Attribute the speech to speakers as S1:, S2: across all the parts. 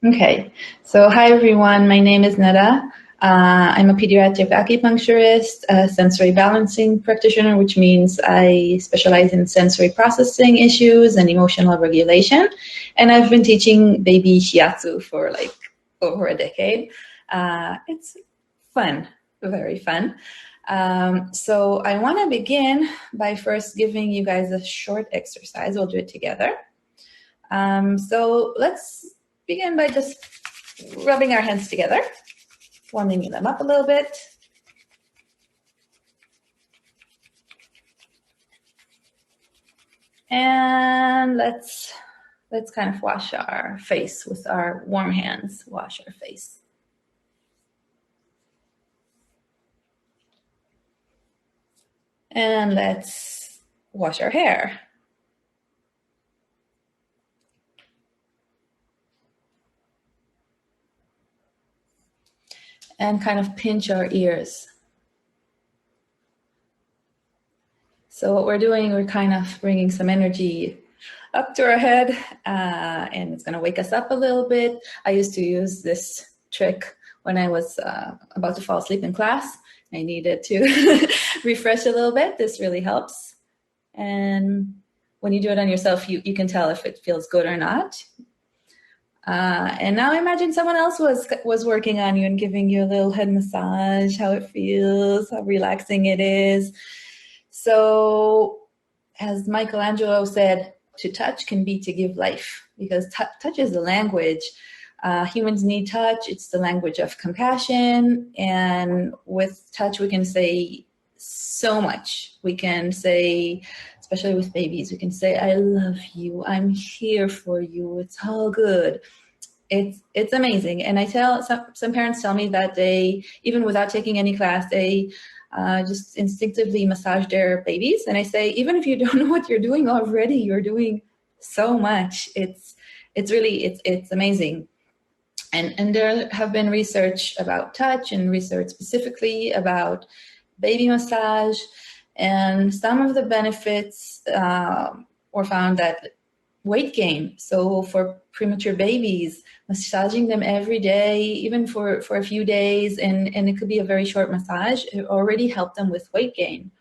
S1: Okay, so hi everyone, my name is Neta. I'm a pediatric acupuncturist, a sensory balancing practitioner, which means I specialize in sensory processing issues and emotional regulation. And I've been teaching baby shiatsu for like over a decade. It's fun, very fun. So I want to begin by first giving you guys a short exercise. We'll do it together. So let's begin by just rubbing our hands together, warming them up a little bit. And let's kind of wash our face with our warm hands. Wash our face. And let's wash our hair. And kind of pinch our ears. So what we're doing, we're kind of bringing some energy up to our head, and it's going to wake us up a little bit. I used to use this trick when I was about to fall asleep in class. I needed to refresh a little bit. This really helps. And when you do it on yourself, you can tell if it feels good or not. And now imagine someone else was working on you and giving you a little head massage, how it feels, how relaxing it is. So as Michelangelo said, to touch can be to give life, because touch is the language. Humans need touch. It's the language of compassion. And with touch, we can say so much. We can say, especially with babies, we can say, I love you. I'm here for you. It's all good. It's amazing. And I tell some parents tell me that they, even without taking any class, they just instinctively massage their babies. And I say, even if you don't know what you're doing already, you're doing so much. It's amazing. And there have been research about touch and research specifically about baby massage. And some of the benefits were found that weight gain. So for premature babies, massaging them every day, even for a few days, and it could be a very short massage, it already helped them with weight gain.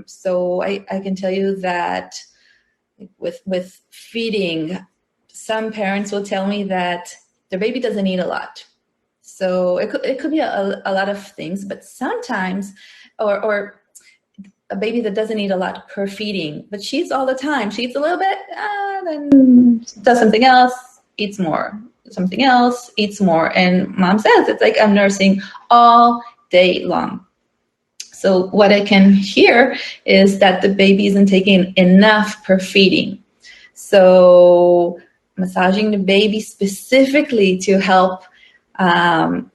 S1: So I can tell you that with feeding, some parents will tell me that their baby doesn't eat a lot. So it could be a lot of things, but sometimes, or a baby that doesn't eat a lot per feeding, but she eats all the time. She eats a little bit, then does something else, eats more, something else, eats more. And mom says, it's like I'm nursing all day long. So what I can hear is that the baby isn't taking enough per feeding. So massaging the baby specifically to help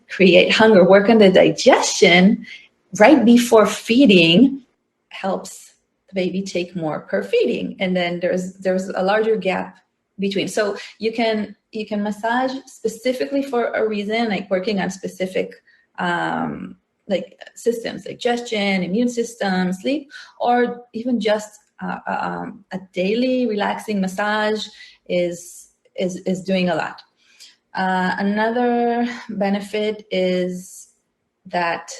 S1: create hunger, work on the digestion right before feeding, helps the baby take more per feeding, and then there's a larger gap between. So you can massage specifically for a reason, like working on specific like systems, digestion, immune system, sleep, or even just a daily relaxing massage is doing a lot. Another benefit is that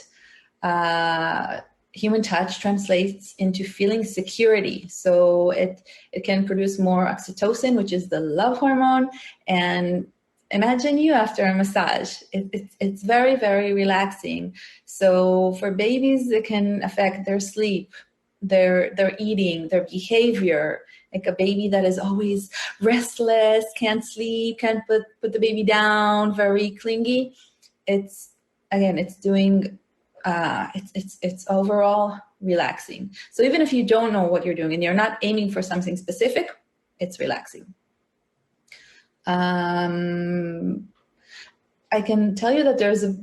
S1: human touch translates into feeling security. So it can produce more oxytocin, which is the love hormone. And imagine you after a massage. It's very, very relaxing. So for babies, it can affect their sleep, their eating, their behavior. Like a baby that is always restless, can't sleep, can't put the baby down, very clingy. It's doing it's overall relaxing. So even if you don't know what you're doing and you're not aiming for something specific, it's relaxing. I can tell you that there's a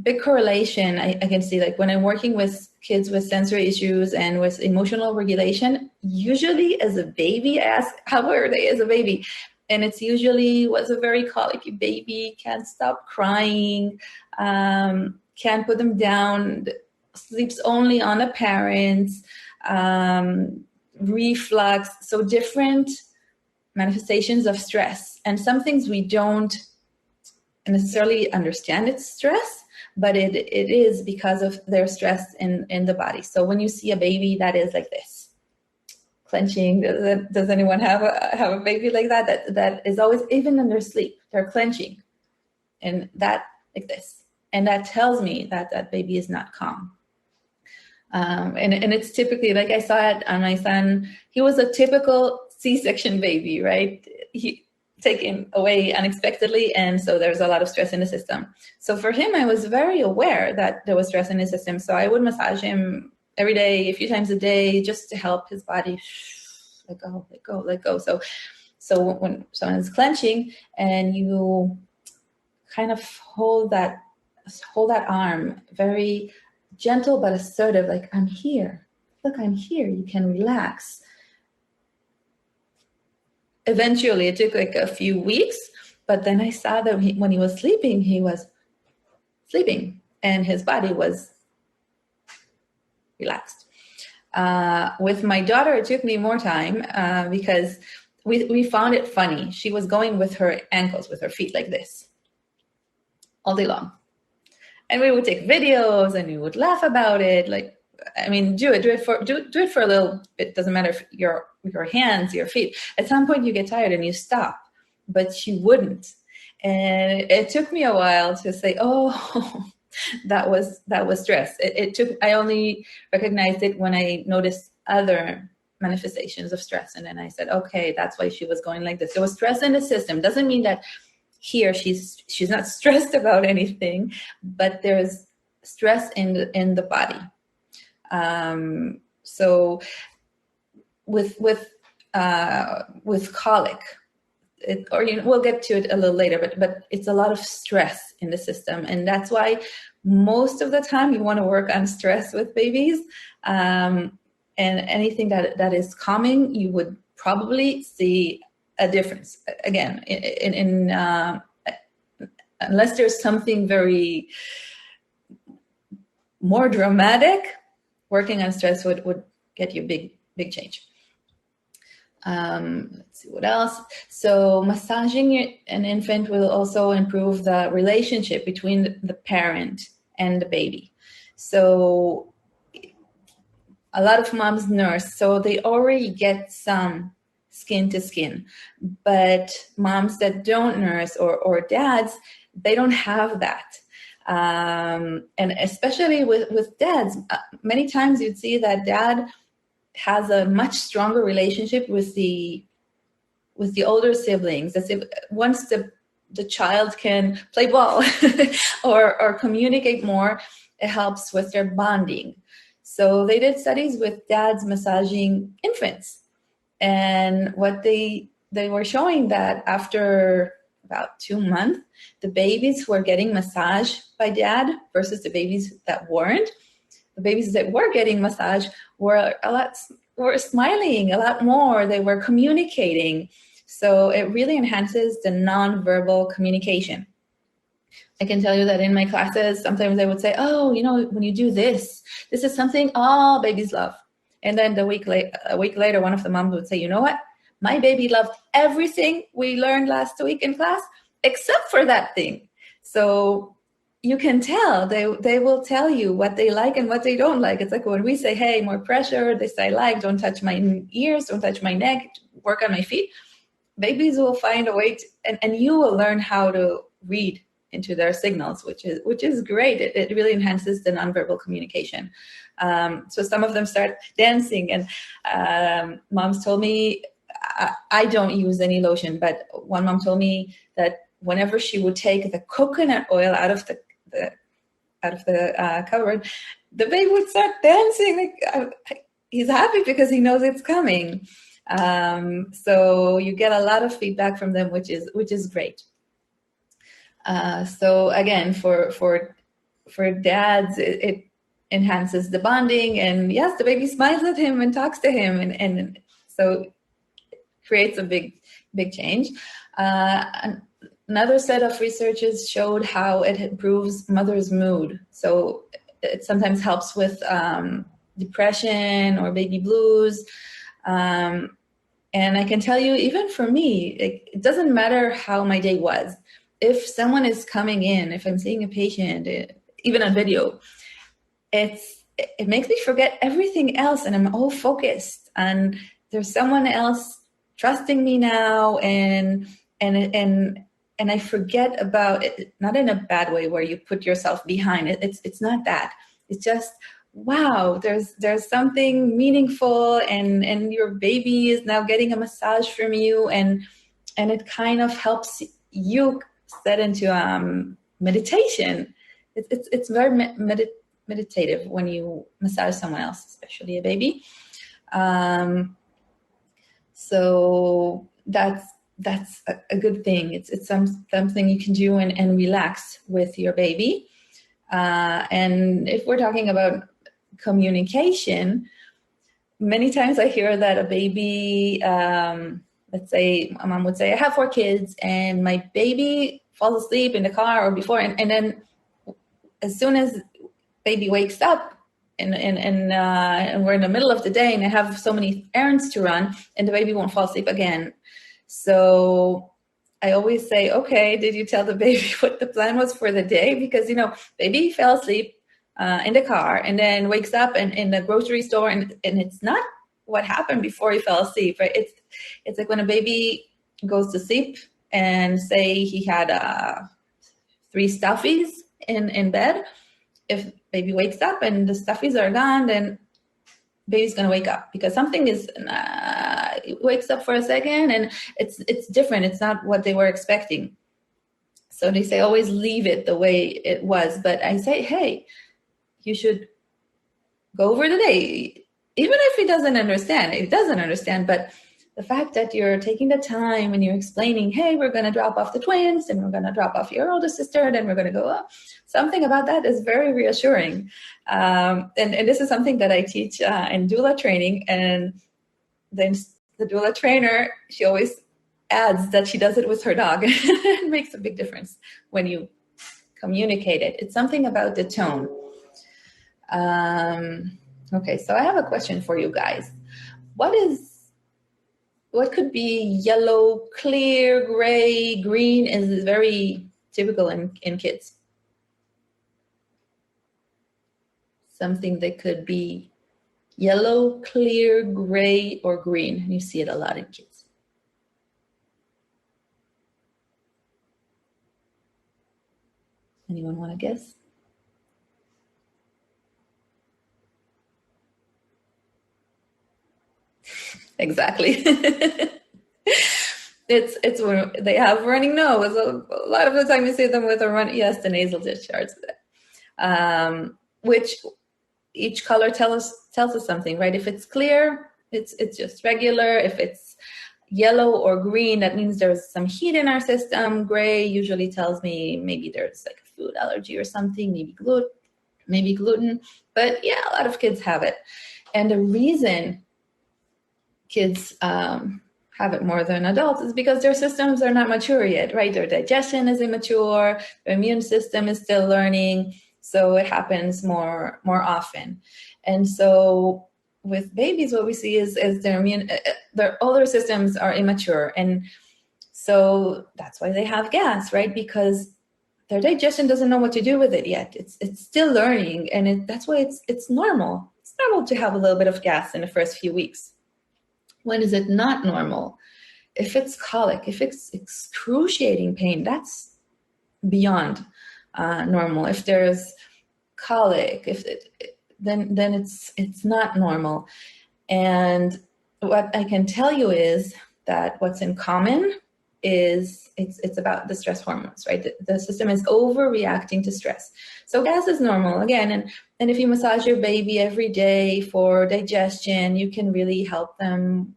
S1: big correlation. I can see, like when I'm working with kids with sensory issues and with emotional regulation, usually as a baby, I ask, how were they as a baby? And it's usually was a very colicky baby, can't stop crying, can't put them down, sleeps only on a parent, reflux. So different manifestations of stress, and some things we don't necessarily understand it's stress, but it is because of their stress in the body. So when you see a baby that is like this, clenching, does anyone have a baby like that is always, even in their sleep, they're clenching, and that like this, and that tells me that that baby is not calm. And it's typically, like I saw it on my son, he was a typical C-section baby, right? He taken away unexpectedly, and so there's a lot of stress in the system. So for him, I was very aware that there was stress in his system. So I would massage him every day, a few times a day, just to help his body let go, let go, let go. So when someone is clenching and you kind of hold that arm, very gentle but assertive, like, I'm here. Look, I'm here. You can relax. Eventually, it took like a few weeks, but then I saw that when he was sleeping and his body was relaxed. With my daughter, it took me more time because we found it funny. She was going with her ankles, with her feet like this all day long. And we would take videos and we would laugh about it. Like, I mean, do it for a little bit. Doesn't matter if your hands, your feet. At some point you get tired and you stop, but she wouldn't. And it took me a while to say, oh, that was stress. I only recognized it when I noticed other manifestations of stress. And then I said, okay, that's why she was going like this. There was stress in the system. Doesn't mean that here she's not stressed about anything, but there's stress in the body. So with colic, we'll get to it a little later, but it's a lot of stress in the system, and that's why most of the time you want to work on stress with babies. And anything that is calming, you would probably see a difference. Again, unless there's something very more dramatic, working on stress would get you big change. Let's see what else. So massaging an infant will also improve the relationship between the parent and the baby. So a lot of moms nurse, so they already get some skin to skin, but moms that don't nurse or dads, they don't have that. And especially with dads, many times you'd see that dad has a much stronger relationship with the older siblings. As if once the child can play ball or communicate more, it helps with their bonding. So they did studies with dads massaging infants, and what they were showing that after about 2 months, the babies who are getting massage by dad versus the babies that weren't, the babies that were getting massage were smiling a lot more. They were communicating. So it really enhances the nonverbal communication. I can tell you that in my classes, sometimes I would say, oh, when you do this is something all babies love. And then a week later, one of the moms would say, you know what? My baby loved everything we learned last week in class, except for that thing. So you can tell, they will tell you what they like and what they don't like. It's like when we say, hey, more pressure, they say, don't touch my ears, don't touch my neck, work on my feet. Babies will find a way and you will learn how to read into their signals, which is great. It really enhances the nonverbal communication. So some of them start dancing, and moms told me, I don't use any lotion, but one mom told me that whenever she would take the coconut oil out of the cupboard, the baby would start dancing. Like, he's happy because he knows it's coming. So you get a lot of feedback from them, which is great. So again, for dads, it enhances the bonding, and yes, the baby smiles at him and talks to him, and so creates a big change. Another set of researchers showed how it improves mother's mood. So it sometimes helps with depression or baby blues. And I can tell you, even for me, it doesn't matter how my day was. If someone is coming in, if I'm seeing a patient, even on video, it makes me forget everything else, and I'm all focused. And there's someone else trusting me now, and I forget about it, not in a bad way where you put yourself behind it. It's not that. It's just, wow, there's something meaningful, and your baby is now getting a massage from you, and it kind of helps you set into meditation. It's very meditative when you massage someone else, especially a baby. So that's a good thing. It's something you can do and relax with your baby. And if we're talking about communication, many times I hear that a baby, let's say a mom would say, I have 4 kids and my baby falls asleep in the car or before, and then as soon as baby wakes up and we're in the middle of the day and I have so many errands to run, and the baby won't fall asleep again. So I always say, okay, did you tell the baby what the plan was for the day? Because, baby fell asleep in the car and then wakes up in the grocery store, and it's not what happened before he fell asleep, right? It's like when a baby goes to sleep and say he had 3 stuffies in bed. If baby wakes up and the stuffies are gone, then baby's going to wake up because something is wakes up for a second, and it's different. It's not what they were expecting. So they say always leave it the way it was. But I say, hey, you should go over the day, even if he doesn't understand. But the fact that you're taking the time and you're explaining, hey, we're going to drop off the twins, and we're going to drop off your older sister, and then we're going to go up. Something about that is very reassuring. And this is something that I teach in doula training. And then the doula trainer, she always adds that she does it with her dog. It makes a big difference when you communicate it. It's something about the tone. Okay, so I have a question for you guys. What could be yellow, clear, gray, green is very typical in kids? Something that could be yellow, clear, gray, or green. And you see it a lot in kids. Anyone want to guess? Exactly. It's when they have running nose. A lot of the time you see them with a run. Yes, the nasal discharge, which each color tells us something, right? If it's clear, it's just regular. If it's yellow or green, that means there's some heat in our system. Gray usually tells me maybe there's like a food allergy or something, maybe gluten. But yeah, a lot of kids have it. And the reason kids have it more than adults is because their systems are not mature yet, right? Their digestion is immature, their immune system is still learning, so it happens more often. And so with babies, what we see is their older systems are immature, and so that's why they have gas, right? Because their digestion doesn't know what to do with it yet. It's still learning, and that's why it's normal. It's normal to have a little bit of gas in the first few weeks. When is it not normal? If it's colic, if it's excruciating pain, that's beyond normal. If there's colic, then it's not normal. And what I can tell you is that what's in common is it's about the stress hormones, right? The system is overreacting to stress. So gas is normal again, and if you massage your baby every day for digestion, you can really help them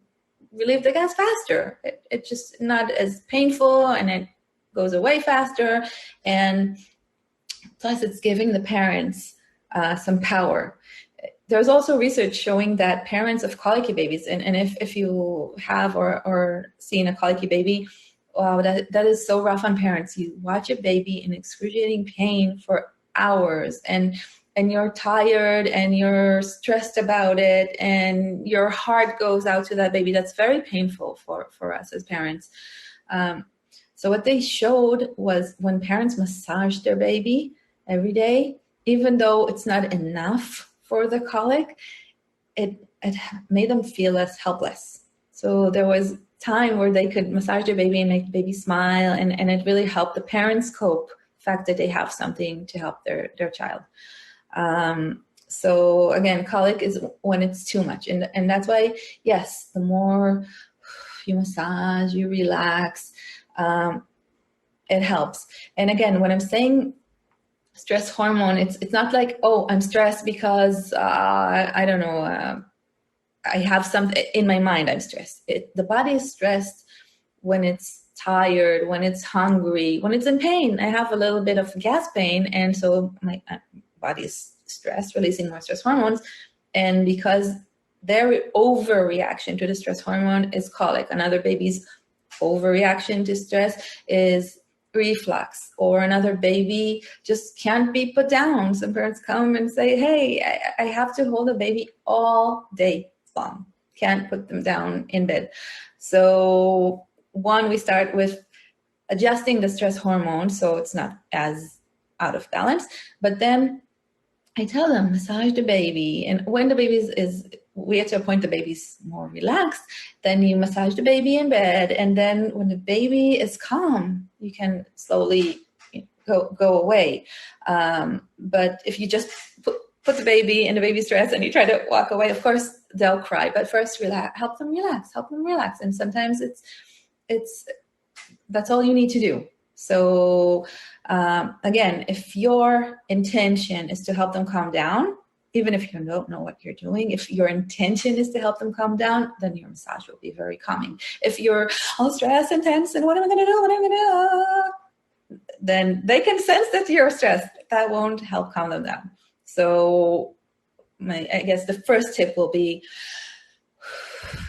S1: relieve the gas faster. It's just not as painful, and it goes away faster. And plus, it's giving the parents some power. There's also research showing that parents of colicky babies, and if you have or seen a colicky baby, wow, that is so rough on parents. You watch a baby in excruciating pain for hours, and and you're tired and you're stressed about it and your heart goes out to that baby, that's very painful for us as parents. So what they showed was when parents massage their baby every day, even though it's not enough for the colic, it made them feel less helpless. So there was time where they could massage their baby and make the baby smile, and it really helped the parents cope, the fact that they have something to help their child. So again, colic is when it's too much. And that's why, yes, the more you massage, you relax, it helps. And again, when I'm saying stress hormone, it's not like, oh, I'm stressed because, I don't know, I have something in my mind, I'm stressed. The body is stressed when it's tired, when it's hungry, when it's in pain. I have a little bit of gas pain, and so my body is stressed, releasing more stress hormones. And because their overreaction to the stress hormone is colic. Another baby's overreaction to stress is reflux, or another baby just can't be put down. Some parents come and say, hey, I have to hold a baby all day long. Can't put them down in bed. So one, we start with adjusting the stress hormone so it's not as out of balance. But then I tell them, massage the baby. And when the baby we get to a point the baby's more relaxed, then you massage the baby in bed. And then when the baby is calm, you can slowly go away. But if you just put the baby in the baby's dress and you try to walk away, of course they'll cry. But first, help them relax. And sometimes it's that's all you need to do. So again, if your intention is to help them calm down, even if you don't know what you're doing, if your intention is to help them calm down, then your massage will be very calming. If you're all stressed and tense and what am I going to do, then they can sense that you're stressed. That won't help calm them down. So I guess the first tip will be,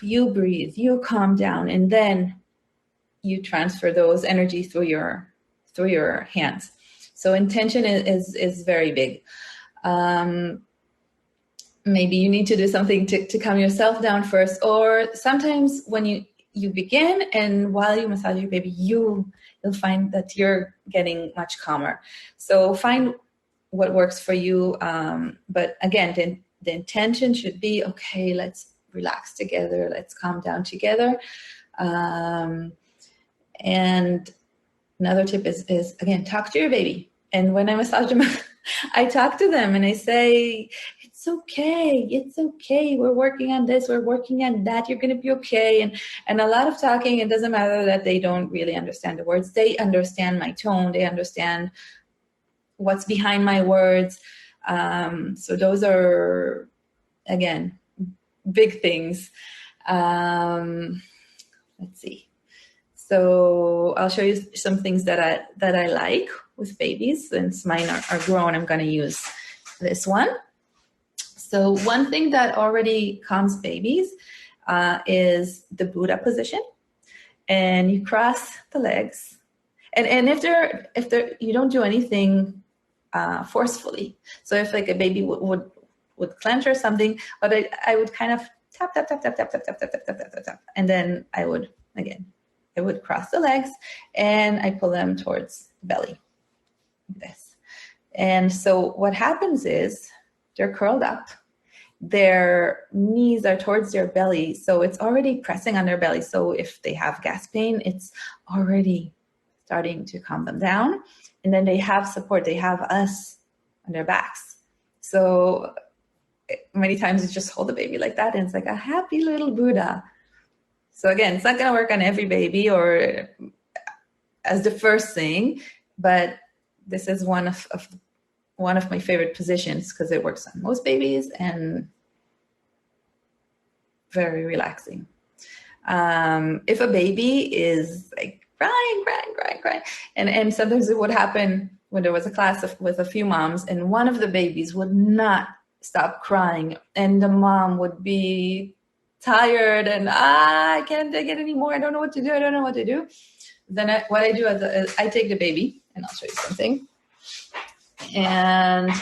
S1: you breathe, you calm down, and then you transfer those energy through your hands. So intention is very big. Maybe you need to do something to calm yourself down first, or sometimes when you begin and while you massage your baby, you'll find that you're getting much calmer. So find what works for you. But again, the intention should be, okay, let's relax together, let's calm down together. And another tip is again, talk to your baby. And when I massage them, I talk to them and I say, it's okay. We're working on this. We're working on that. You're going to be okay. And a lot of talking, it doesn't matter that they don't really understand the words. They understand my tone. They understand what's behind my words. So those are, again, big things. Let's see. So I'll show you some things that I like with babies. Since mine are grown, I'm going to use this one. So one thing that already calms babies is the Buddha position, and you cross the legs. And if they're you don't do anything forcefully. So if like a baby would clench or something, but I would kind of tap, and then I would cross the legs and I pull them towards the belly, like this. And so what happens is they're curled up, their knees are towards their belly, so it's already pressing on their belly. So if they have gas pain, it's already starting to calm them down. And then they have support, they have us on their backs. So many times you just hold the baby like that and it's like a happy little Buddha. So again, it's not going to work on every baby or as the first thing, but this is one of my favorite positions because it works on most babies and very relaxing. If a baby is like crying, and sometimes it would happen when there was a class with a few moms and one of the babies would not stop crying and the mom would be tired and I can't take it anymore. I don't know what to do. Then what I do is I take the baby, and I'll show you something. And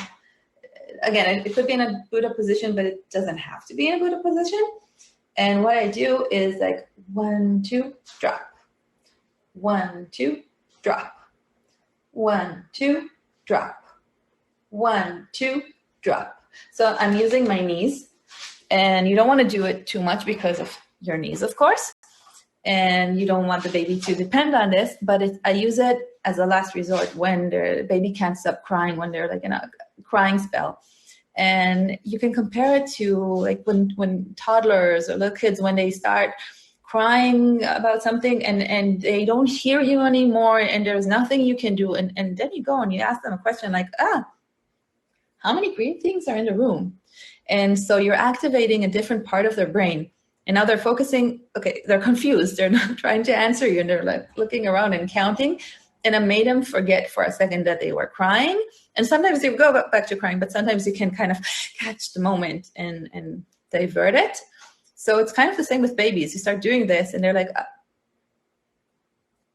S1: again, it could be in a Buddha position, but it doesn't have to be in a Buddha position. And what I do is like 1, 2, drop. 1, 2, drop. 1, 2, drop. 1, 2, drop. So I'm using my knees, and you don't want to do it too much because of your knees, of course. And you don't want the baby to depend on this, but I use it as a last resort when the baby can't stop crying, when they're like in a crying spell. And you can compare it to like when toddlers or little kids, when they start crying about something and they don't hear you anymore and there's nothing you can do. And then you go and you ask them a question like, how many green things are in the room? And so you're activating a different part of their brain. And now they're focusing, okay, they're confused. They're not trying to answer you, and they're like looking around and counting. And I made them forget for a second that they were crying. And sometimes they go back to crying, but sometimes you can kind of catch the moment and divert it. So it's kind of the same with babies. You start doing this and they're like,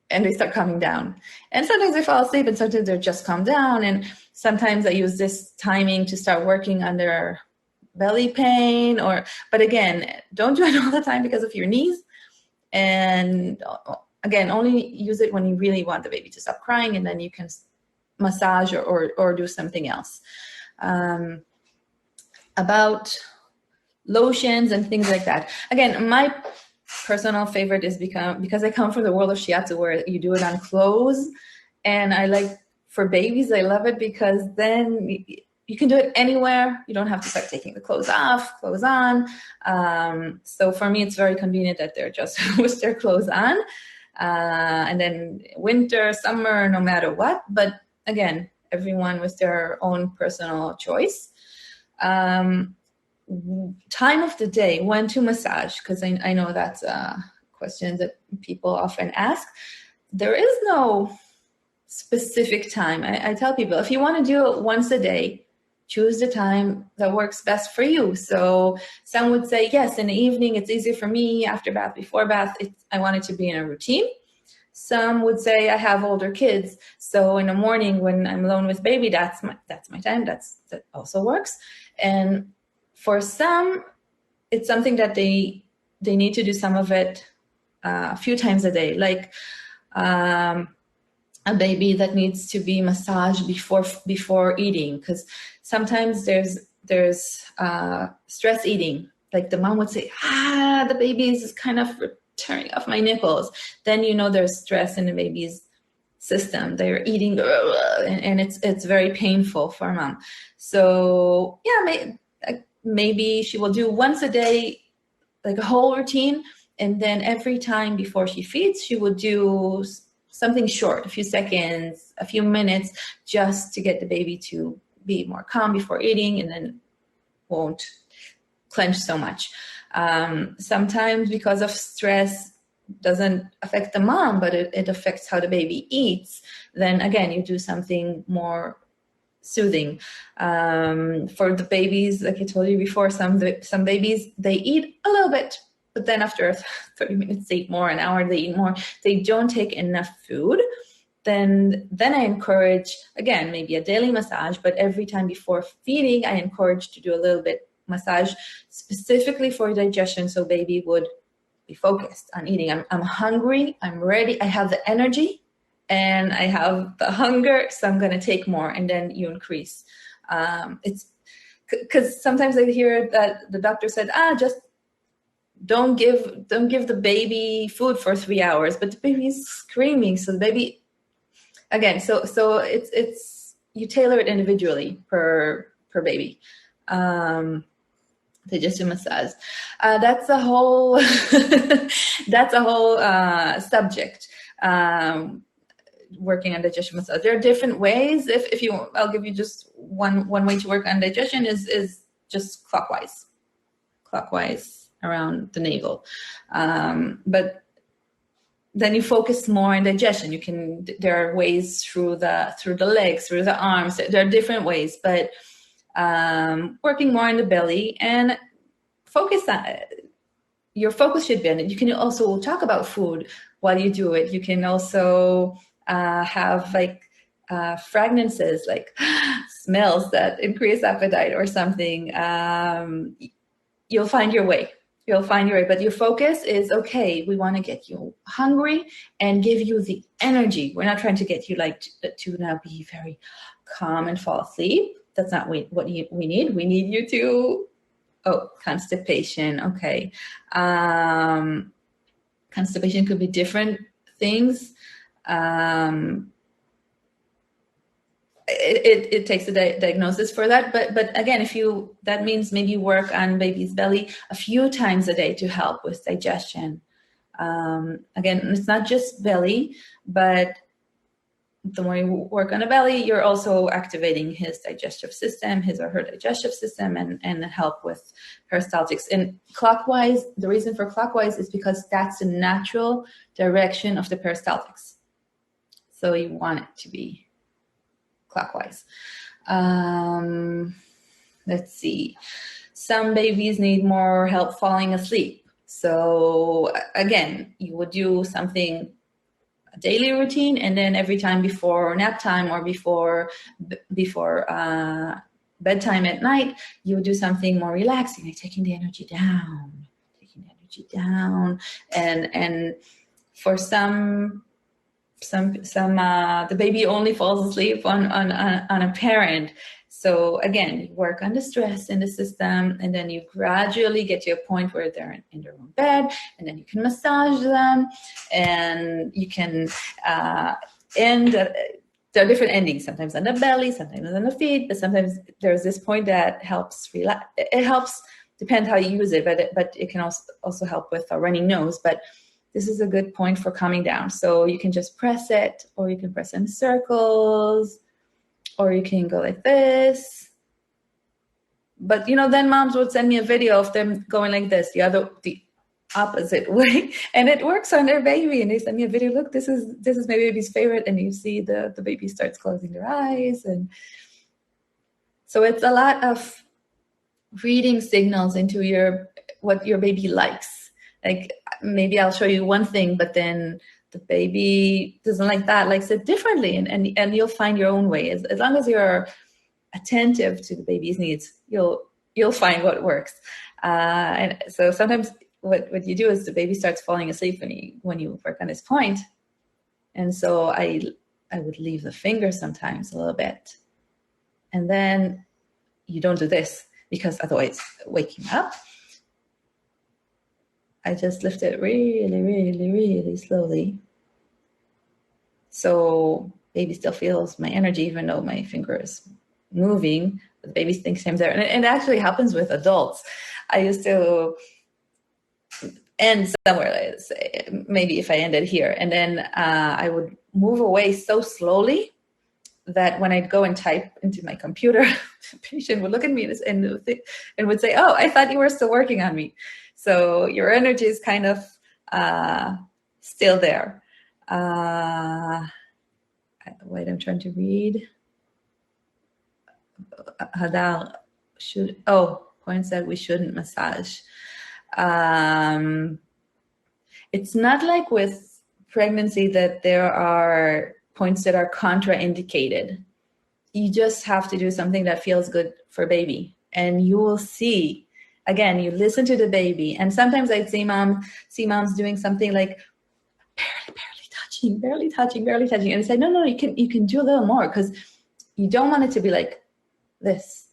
S1: and they start calming down. And sometimes they fall asleep and sometimes they're just calm down. And sometimes I use this timing to start working on their belly pain, but again, don't do it all the time because of your knees. And again, only use it when you really want the baby to stop crying, and then you can massage or do something else. About lotions and things like that. Again, my personal favorite is because I come from the world of shiatsu, where you do it on clothes, and I like, for babies, I love it because then you can do it anywhere. You don't have to start taking the clothes off, clothes on. So for me, it's very convenient that they're just with their clothes on. And then winter, summer, no matter what. But again, everyone with their own personal choice. Time of the day, when to massage, because I know that's a question that people often ask. There is no specific time. I tell people, if you want to do it once a day, choose the time that works best for you. So some would say, yes, in the evening, it's easier for me, after bath, before bath, I want it to be in a routine. Some would say, I have older kids, so in the morning when I'm alone with baby, that's my time. That also works. And for some, it's something that they need to do some of it a few times a day, like a baby that needs to be massaged before eating, because sometimes there's stress eating. Like the mom would say, the baby is kind of tearing off my nipples. Then there's stress in the baby's system. They're eating, and it's very painful for mom. So maybe she will do once a day, like a whole routine, and then every time before she feeds, she will do something short, a few seconds, a few minutes, just to get the baby to be more calm before eating, and then won't clench so much. Sometimes because of stress, doesn't affect the mom, but it affects how the baby eats. Then again, you do something more soothing. For the babies, like I told you before, some babies, they eat a little bit, but then after 30 minutes, they eat more, an hour, they eat more. They don't take enough food. Then I encourage, again, maybe a daily massage, but every time before feeding, I encourage to do a little bit massage specifically for digestion, so baby would be focused on eating. I'm hungry, I'm ready, I have the energy, and I have the hunger, so I'm going to take more, and then you increase. It's because sometimes I hear that the doctor said, just don't give the baby food for 3 hours, but the baby is screaming, so the baby, again, so it's you tailor it individually per baby. Digestive massage. That's a whole subject. Working on digestion massage. There are different ways. I'll give you just one way to work on digestion is just clockwise around the navel. But then you focus more on digestion. There are ways through the legs, through the arms. There are different ways, but working more in the belly and focus on your focus should be on it. You can also talk about food while you do it. You can also have like fragrances, like smells that increase appetite or something, you'll find your way. You'll find your way. But your focus is, okay, we want to get you hungry and give you the energy. We're not trying to get you like to now be very calm and fall asleep. That's not what we need. We need you to, constipation. Okay. Constipation could be different things. It takes a diagnosis for that, but again, that means maybe work on baby's belly a few times a day to help with digestion. Again, it's not just belly, but the more you work on the belly, you're also activating his digestive system, his or her digestive system, and help with peristaltics. And clockwise, the reason for clockwise is because that's the natural direction of the peristaltics. So you want it to be clockwise. Let's see. Some babies need more help falling asleep. So again, you would do something, a daily routine, and then every time before nap time or before bedtime at night, you would do something more relaxing, like taking the energy down, and for some the baby only falls asleep on a parent. So again, you work on the stress in the system, and then you gradually get to a point where they're in their own bed, and then you can massage them, and you can end. There are different endings, sometimes on the belly, sometimes on the feet, but sometimes there's this point that helps relax. It helps, depends how you use it, but it can also help with a running nose. But this is a good point for calming down. So you can just press it, or you can press in circles, or you can go like this. But then moms would send me a video of them going like this, the opposite way, and it works on their baby. And they send me a video. Look, this is my baby's favorite, and you see the baby starts closing their eyes, and so it's a lot of reading signals into what your baby likes. Like maybe I'll show you one thing, but then the baby doesn't like that, likes it differently, and you'll find your own way. As long as you're attentive to the baby's needs, you'll find what works. And so sometimes what you do is the baby starts falling asleep when you work on this point, and so I would leave the finger sometimes a little bit, and then you don't do this because otherwise waking up. I just lift it really, really, really slowly. So baby still feels my energy, even though my finger is moving. The baby thinks I'm there. And it actually happens with adults. I used to end somewhere, let's say, maybe if I ended here. And then I would move away so slowly that when I'd go and type into my computer, the patient would look at me and would say, "Oh, I thought you were still working on me." So your energy is kind of still there. Wait, I'm trying to read. Hadar points that we shouldn't massage. It's not like with pregnancy that there are points that are contraindicated. You just have to do something that feels good for baby, and you will see. Again, you listen to the baby, and sometimes I'd see moms doing something like barely touching, and I say, no, you can do a little more, because you don't want it to be like this.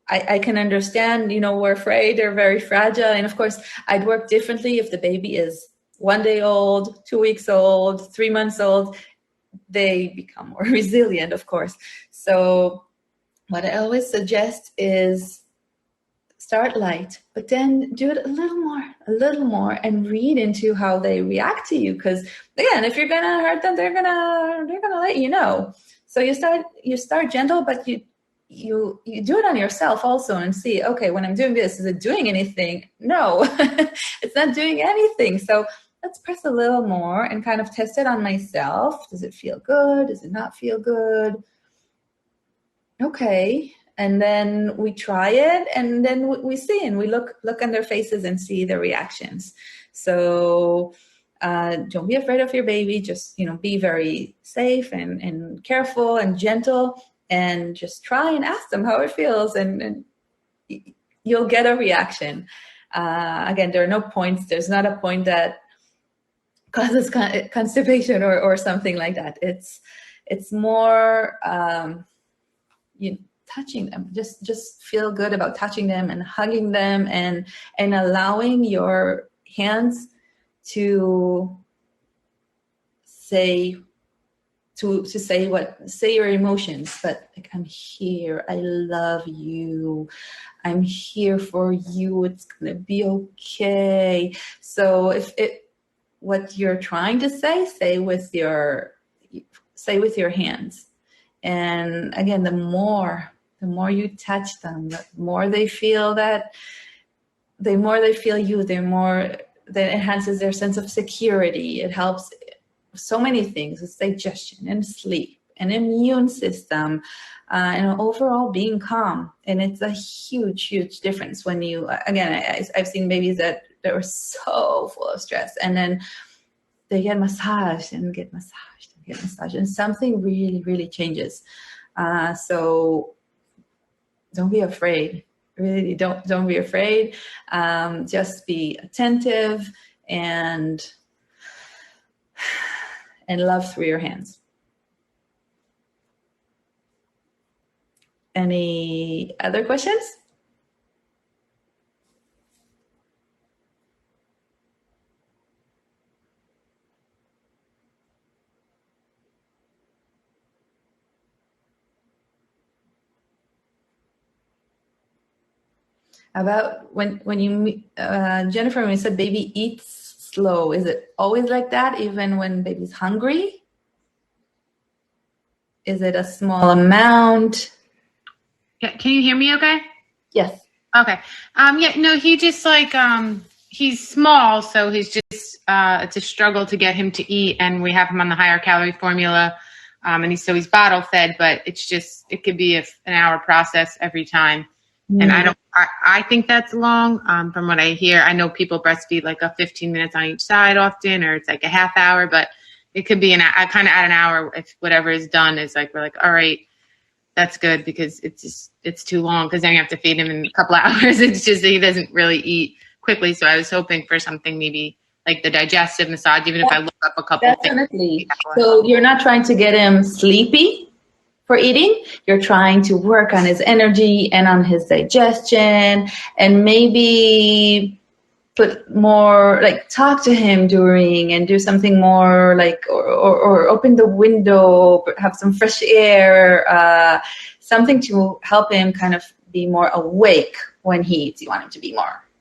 S1: I can understand, we're afraid, they're very fragile, and of course, I'd work differently if the baby is 1 day old, 2 weeks old, 3 months old. They become more resilient, of course. So what I always suggest is start light, but then do it a little more, and read into how they react to you. Because again, if you're gonna hurt them, they're gonna let you know. So you start gentle, but you do it on yourself also, and see, okay, when I'm doing this, is it doing anything? No, it's not doing anything. So let's press a little more and kind of test it on myself. Does it feel good? Does it not feel good? Okay. And then we try it, and then we see, and we look on their faces and see their reactions. So Don't be afraid of your baby. Just, be very safe and careful and gentle, and just try and ask them how it feels, and you'll get a reaction. Again, there are no points. There's not a point that causes constipation or something like that. It's more touching them. Just feel good about touching them and hugging them, and allowing your hands to say your emotions, but like, I'm here, I love you, I'm here for you, it's gonna be okay. So what you're trying to say with your hands. And again, the more you touch them, the more they feel you, the more that enhances their sense of security. It helps so many things. It's digestion and sleep and immune system, and overall being calm. And it's a huge difference when you, again, I've seen babies that were so full of stress, and then they get massaged and get massaged, and something really, really changes. So don't be afraid. Really, don't be afraid. Just be attentive and love through your hands. Any other questions? About when you Jennifer, when you said baby eats slow, is it always like that, even when baby's hungry? Is it a small amount?
S2: Yeah, can you hear me okay?
S1: Yes.
S2: Okay. Yeah, no, he just he's small, so he's just it's a struggle to get him to eat, and we have him on the higher calorie formula, and he's bottle fed, but it could be an hour process every time. And I think that's long. From what I hear, I know people breastfeed like a 15 minutes on each side often, or it's like a half hour, but it could be I kind of add an hour if whatever is done is like, we're like, all right, that's good, because it's too long, because then you have to feed him in a couple of hours. It's just that he doesn't really eat quickly. So I was hoping for something maybe like the digestive massage, even if I look up a couple
S1: Definitely. So you're not trying to get him sleepy for eating. You're trying to work on his energy and on his digestion, and maybe put more, like, talk to him during, and do something more like, or open the window, have some fresh air, something to help him kind of be more awake when he eats. You want him to be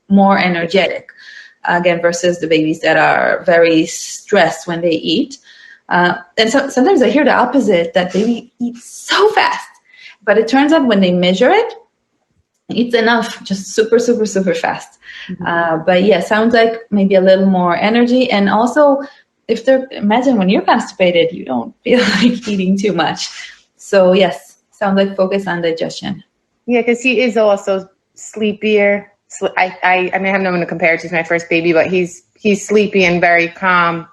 S1: more energetic, again, versus the babies that are very stressed when they eat. And sometimes I hear the opposite, that baby eats so fast, but it turns out when they measure it, it's enough, just super, super, super fast. Mm-hmm. But yeah, sounds like maybe a little more energy. And also, imagine when you're constipated, you don't feel like eating too much. So yes, sounds like focus on digestion.
S2: Yeah, because he is also sleepier. I mean, I have no one to compare to. He's my first baby, but he's sleepy and very calm.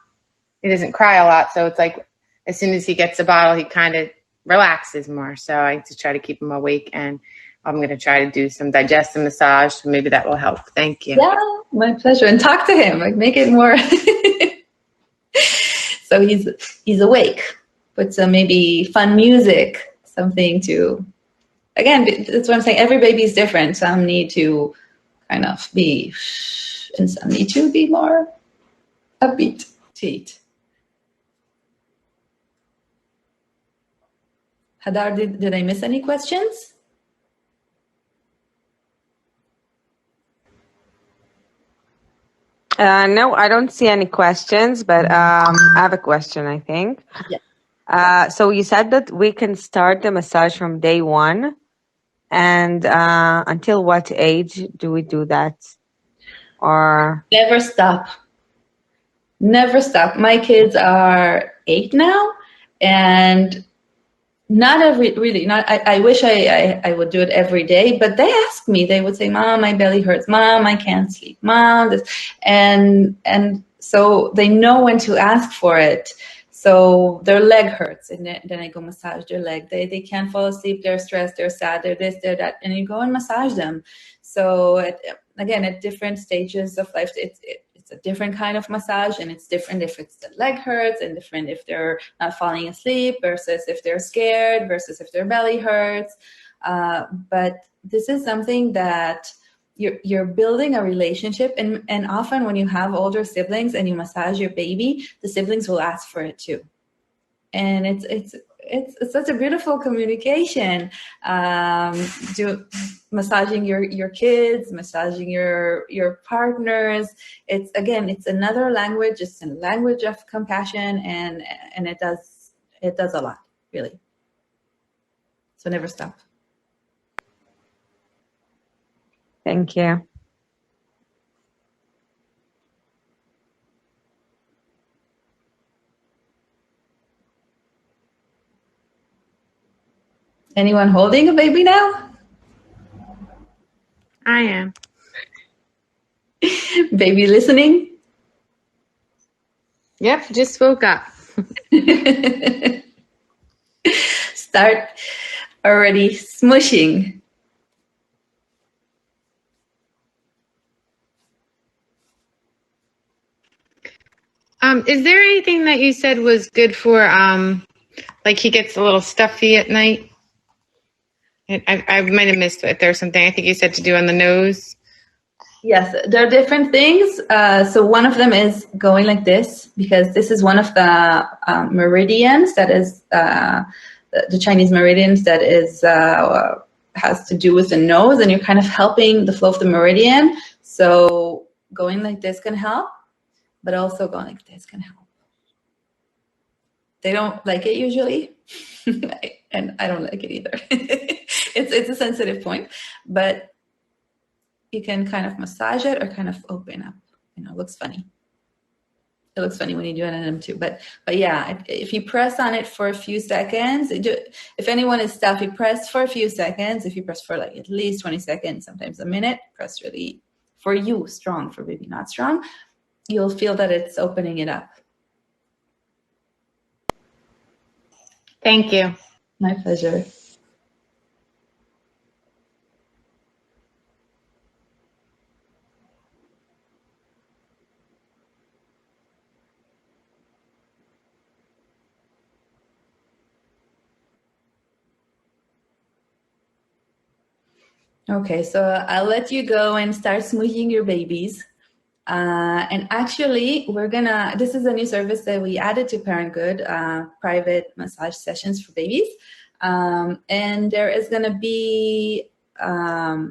S2: He doesn't cry a lot, so it's like as soon as he gets the bottle, he kind of relaxes more. So I just try to keep him awake, and I'm going to try to do some digestive massage. So maybe that will help. Thank you.
S1: Yeah, my pleasure. And talk to him, like, make it more so he's awake. Put some maybe fun music, something to, again, that's what I'm saying. Every baby is different. Some need to kind of be, and some need to be more upbeat to eat. Hadar, did I miss any questions?
S3: No, I don't see any questions, but I have a question, I think. Yeah. So you said that we can start the massage from day one, and until what age do we do that? Or
S1: never stop. Never stop. My kids are 8 now, and I wish I would do it every day, but they ask me, they would say, Mom, my belly hurts, Mom, I can't sleep, Mom, this. And So they know when to ask for it. So their leg hurts, and then I go massage their leg. They can't fall asleep, they're stressed, they're sad, they're this, they're that, and you go and massage them. So again, at different stages of life, it's a different kind of massage, and it's different if it's the leg hurts, and different if they're not falling asleep versus if they're scared versus if their belly hurts. But this is something that you're building a relationship, and often when you have older siblings and you massage your baby, the siblings will ask for it too. And it's such a beautiful communication. Massaging your kids, massaging your partners. It's another language. It's a language of compassion, and it does a lot, really. So never stop.
S3: Thank you.
S1: Anyone holding a baby now?
S2: I am.
S1: Baby listening?
S2: Yep, just woke up.
S1: Start already smushing.
S2: Is there anything that you said was good for, like he gets a little stuffy at night? I might have missed it. There's something I think you said to do on the nose.
S1: Yes, there are different things. So one of them is going like this, because this is one of the meridians that is the Chinese meridians that is has to do with the nose, and you're kind of helping the flow of the meridian. So going like this can help, but also going like this can help. They don't like it usually, and I don't like it either. It's a sensitive point, but you can kind of massage it or kind of open up. It looks funny. It looks funny when you do it on them too. But yeah, if you press on it for a few seconds, if anyone is stuffy, press for a few seconds. If you press for like at least 20 seconds, sometimes a minute, press really, for you, strong, for baby not strong, you'll feel that it's opening it up.
S2: Thank you.
S1: My pleasure. Okay, so I'll let you go and start smoothing your babies. And actually, this is a new service that we added to ParentGood, private massage sessions for babies. And there is going to be a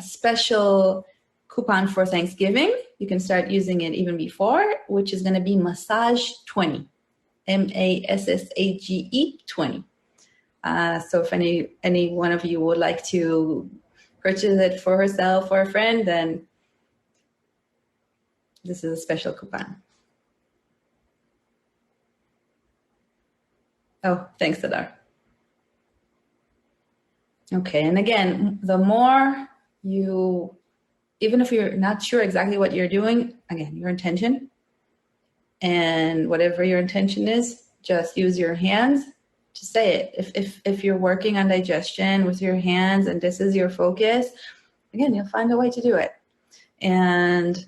S1: special coupon for Thanksgiving. You can start using it even before, which is going to be Massage 20, MASSAGE 20. So if any one of you would like to purchase it for herself or a friend, then this is a special coupon. Oh, thanks, Adar. Okay, and again, the more you, even if you're not sure exactly what you're doing, again, your intention, and whatever your intention is, just use your hands to say it. If you're working on digestion with your hands and this is your focus, again, you'll find a way to do it. And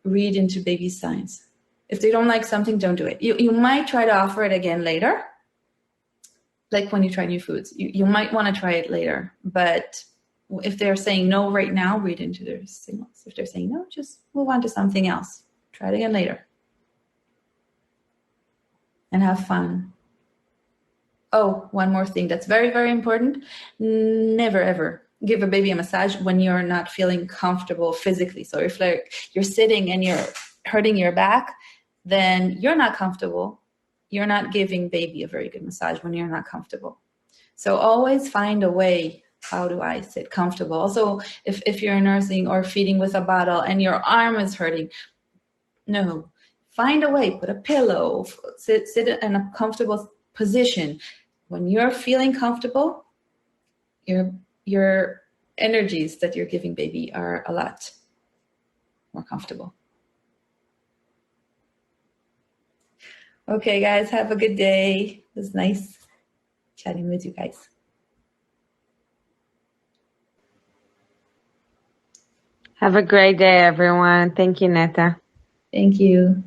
S1: read into baby's signs. If they don't like something, don't do it. You might try to offer it again later, like when you try new foods. You might want to try it later, but if they're saying no right now, read into their signals. If they're saying no, just move on to something else. Try it again later. And have fun. Oh, one more thing that's very, very important. Never, ever give a baby a massage when you're not feeling comfortable physically. So if like you're sitting and you're hurting your back, then you're not comfortable. You're not giving baby a very good massage when you're not comfortable. So always find a way. How do I sit comfortable? Also, if you're nursing or feeding with a bottle and your arm is hurting, no, find a way. Put a pillow. Sit in a comfortable position. When you're feeling comfortable, your energies that you're giving baby are a lot more comfortable. Okay, guys, have a good day. It was nice chatting with you guys.
S3: Have a great day, everyone. Thank you, Neta.
S1: Thank you.